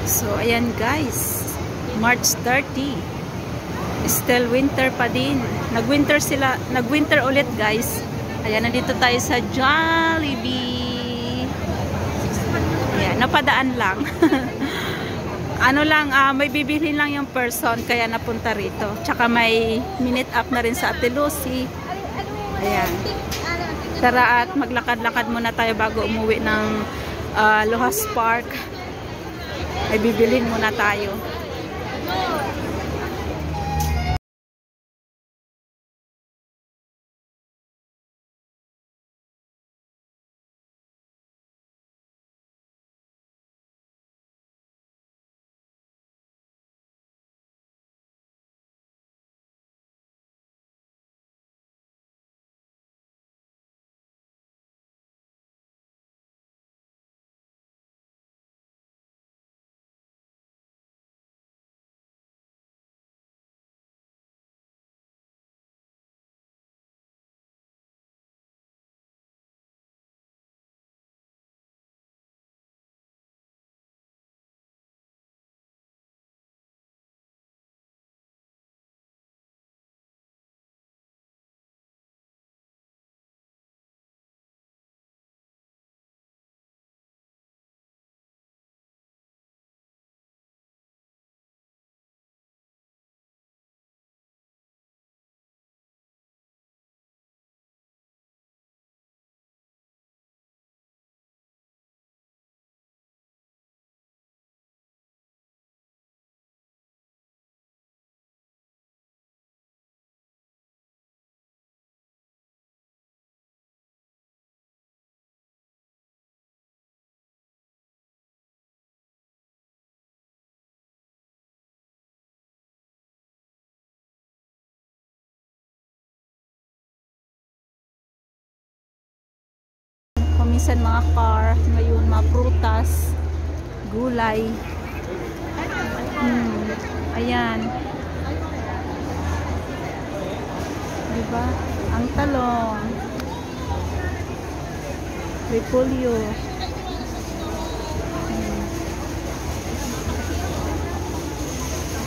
So, ayan guys. March 30. Still winter pa din. Nag-winter sila. Nag-winter ulit guys. Ayan, nandito tayo sa Jollibee. Ayan, napadaan lang. Ano lang, may bibilhin lang yung person. Kaya napunta rito. Tsaka may minute up na rin sa Ate Lucy. Ayan. Tara at maglakad-lakad muna tayo bago umuwi ng Lohas Park. Ay bibilhin muna tayo. Minsan mga car, ngayon mga prutas, gulay. Ayan. Diba? Ang talong. Repolyo.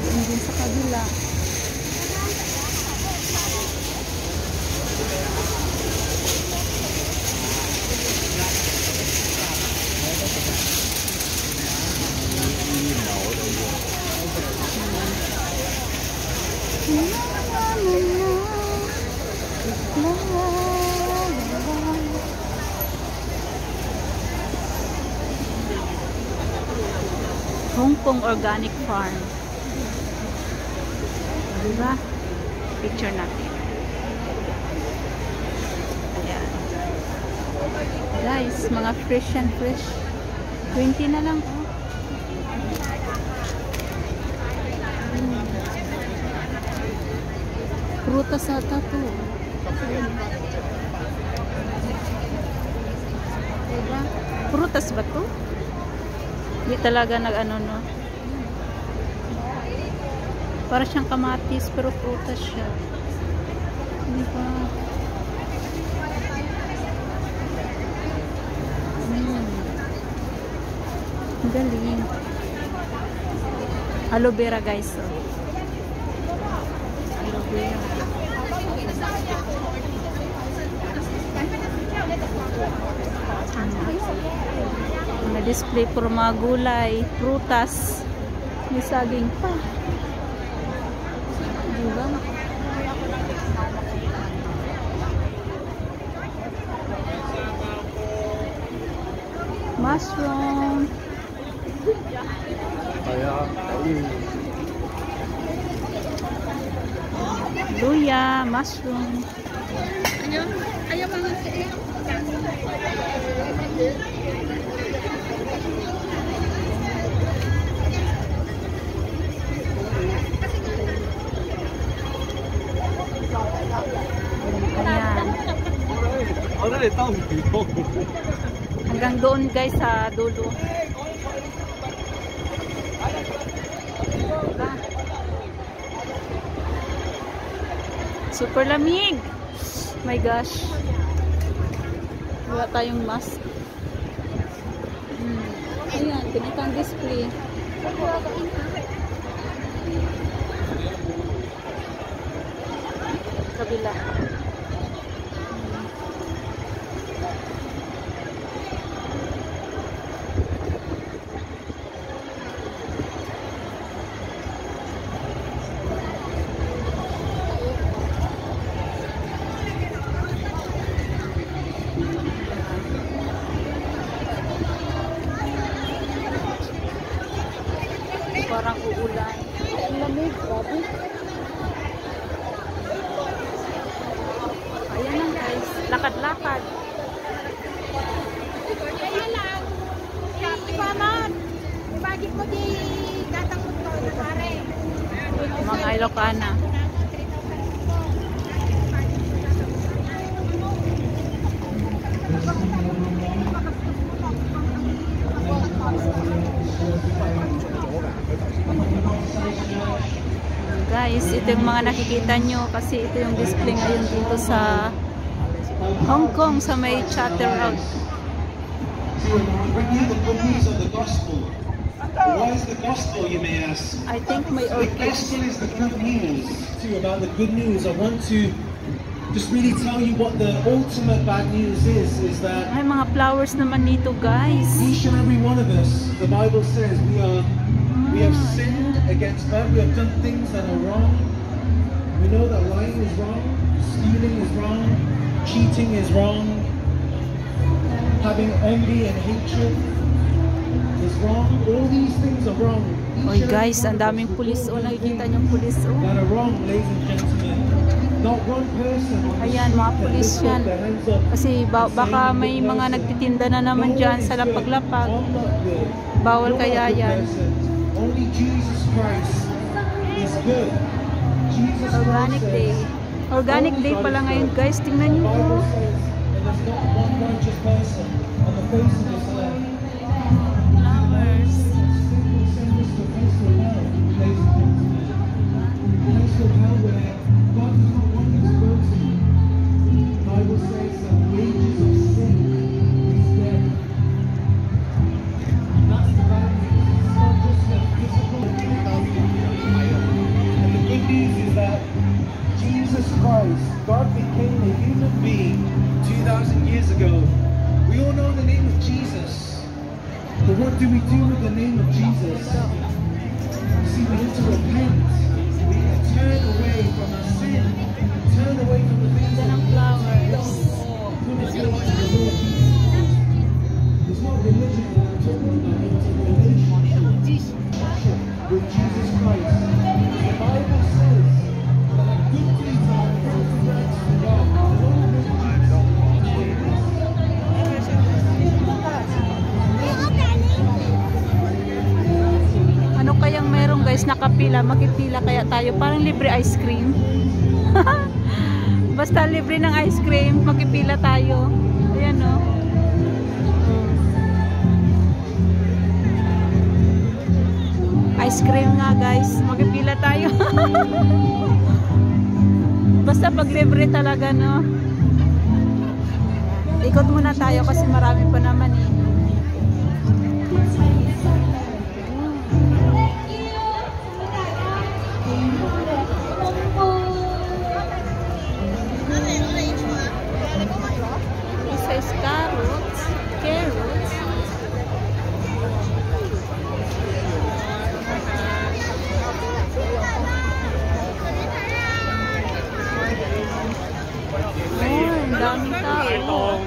Hindi sa kabila. Hong Kong Organic Farm. Diba? Picture natin. Ayan. Guys, mga fresh and fresh. 20 na lang. Prutas ata to. Diba? Prutas ba to? Hindi talaga nag-ano, no? Para siyang kamatis, pero prutas siya. Diba? Galing. Aloe vera guys. So. Aloe vera. Na-display for mga gulay, prutas, may saging pa. Diba? Mushroom. Luya, mushroom. Ayaw mga hanggang doon guys sa dulo. Super lamig. My gosh. Wala tayong mask. Ayan, ganitong display. Kabila. Parang uulan. Ang lamig, grabe. Ayan lang guys, lakad-lakad. Ayan lang. Ipaman. Ibagit mo di tatangkot ko na pare. Mga Ilocana. Guys, ito yung mga nakikita nyo kasi ito yung display ngayon dito sa Hong Kong sa may Chatter Road. Bring you the good news of the gospel. What is the gospel, you may ask? I think may The orchid. gospel is the good news. About the good news, I want to just really tell you what the ultimate bad news is that May mga flowers naman dito guys. each and every one of us, the Bible says, we have sinned against God, we have done things that are wrong. We know that lying is wrong, stealing is wrong, cheating is wrong, having envy and hatred is wrong. All these things are wrong. Oy guys, ang daming pulis o. Nakikita niyong pulis o. That are wrong, ladies and gentlemen. Not one person on the Ayan, mga street that pulis lifts up yan. their hands up Kasi baka saying, may "Good mga person." nagtitinda na naman No dyan one sa is good. lapag-lapag. I'm not good. Bawal You're kaya not a good yan. person. Only Jesus Christ is good. Jesus Organic Christ Day. says, Organic only Day God pala is ngayon good. guys. Tingnan The niyo po. Bible says, and there's not one righteous person on the face of this earth. Flowers. Sin send us to a place of hell, ladies and gentlemen. A place of hell where God does not want you to go to. The Bible says that the wages of sin is death. That's the bad news. It's not just a physical. And the good news is that Jesus Christ, God became a human being 2,000 years ago. We all know the name of Jesus. But what do we do with the name of Jesus? See, we need to repent. We need to turn away from our sin. Turn away from the things that Ng flowers. put us close to the Lord Jesus. It's not religion that I'm talking about. It's a relationship with Jesus Christ. The Bible says that good deeds are filthy rags to God. The Lord knows Ano kayang meron guys, nakapila, makipila kaya tayo, parang libre ice cream. Basta libre ng ice cream, makipila tayo. Ayan o. Ice cream nga guys, makipila tayo. Basta pag libre talaga no. Ikot muna tayo kasi marami pa naman eh. Isa is carrots. Carrots. Oh, ang daming tao.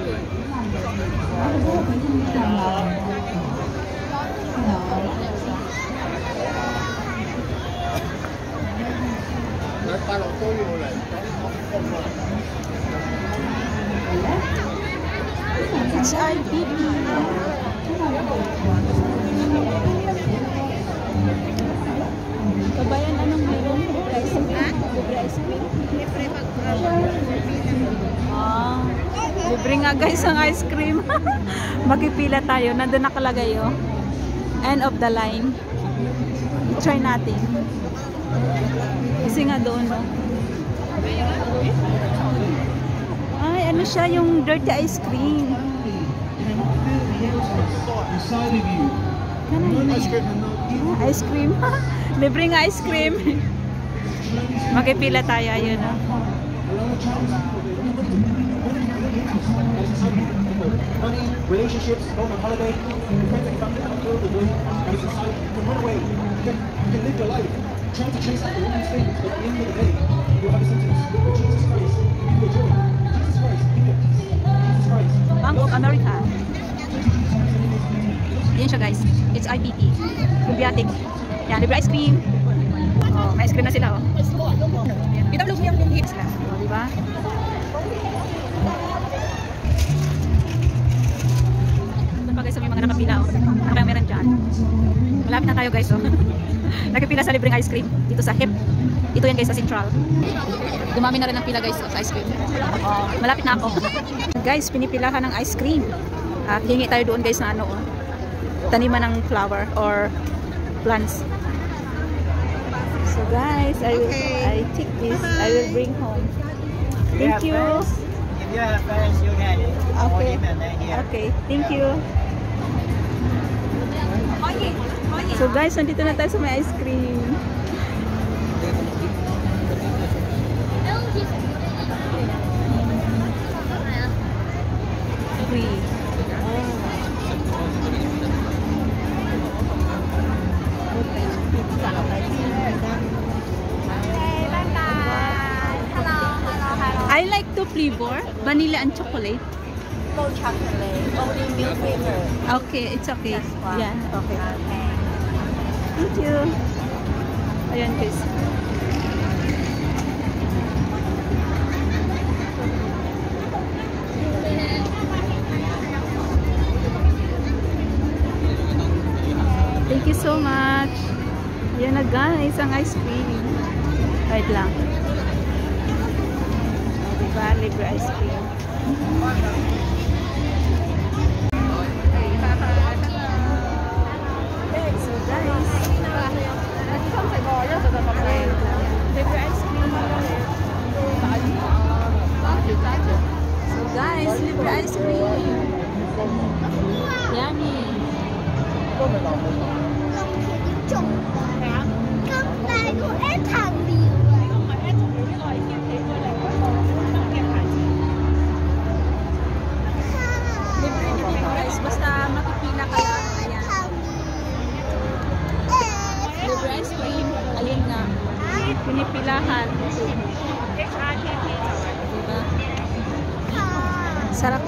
It's IPP. Kabayan, anong meron? Libre ice cream? Libre ice cream? Ah, libre nga guys ang ice cream. Magpipila tayo. Nandun nakalagay oh. End of the line. I-try natin. Kasi nga doon no. Ay, ano siya yung dirty ice cream. inside of you. Ganun. ice cream and not eat. Ice cream. Libreng ice cream. Magpipila tayo, ayun o. A lot of Chinese people, they money, relationships, going on holiday, the friends that you found out the way, and it's inside, you can run away, you can live your life, trying to chase after all these things, but at the end of the day, you have a sentence, Jesus Christ, give you joy, Jesus Christ, give you peace, Jesus Christ. Bank of America. Yan siya guys. It's IPP. Probiotic. Yan, libre ice cream. Oh, may ice cream na sila oh. Kita mo yung hit sila. Oh, di ba? Doon pa guys, may mga nakapila oh. Ano kayong meron dyan? Malapit na tayo guys oh. Nakapila sa libreng ice cream dito sa HIP. Ito yan guys sa Central. Dumami na rin ang pila guys sa ice cream. Oh, malapit na ako. Guys, pinipilahan ng ice cream. At hingi tayo doon guys na ano oh. Taniman ng flower or plants. So guys, I take this. I will bring home. Thank you. If you have friends, you can. Okay. Here. Okay, thank you. So guys, nandito na tayo sa may ice cream. Free. I like to flavor vanilla and chocolate. No chocolate, only milk flavor. Okay, it's okay. Yeah, okay. Okay. Thank you. Ayan guys. Thank you so much. Yan na guys, ang ice cream. Wait lang. Diba, libre ice cream. So guys, libre ice cream. So guys, libre ice cream. Yummy. Guys, basta makipila ka lang. Ayan. Libre ice cream. Ayun nga. Pinipilahan. Diba? Sarap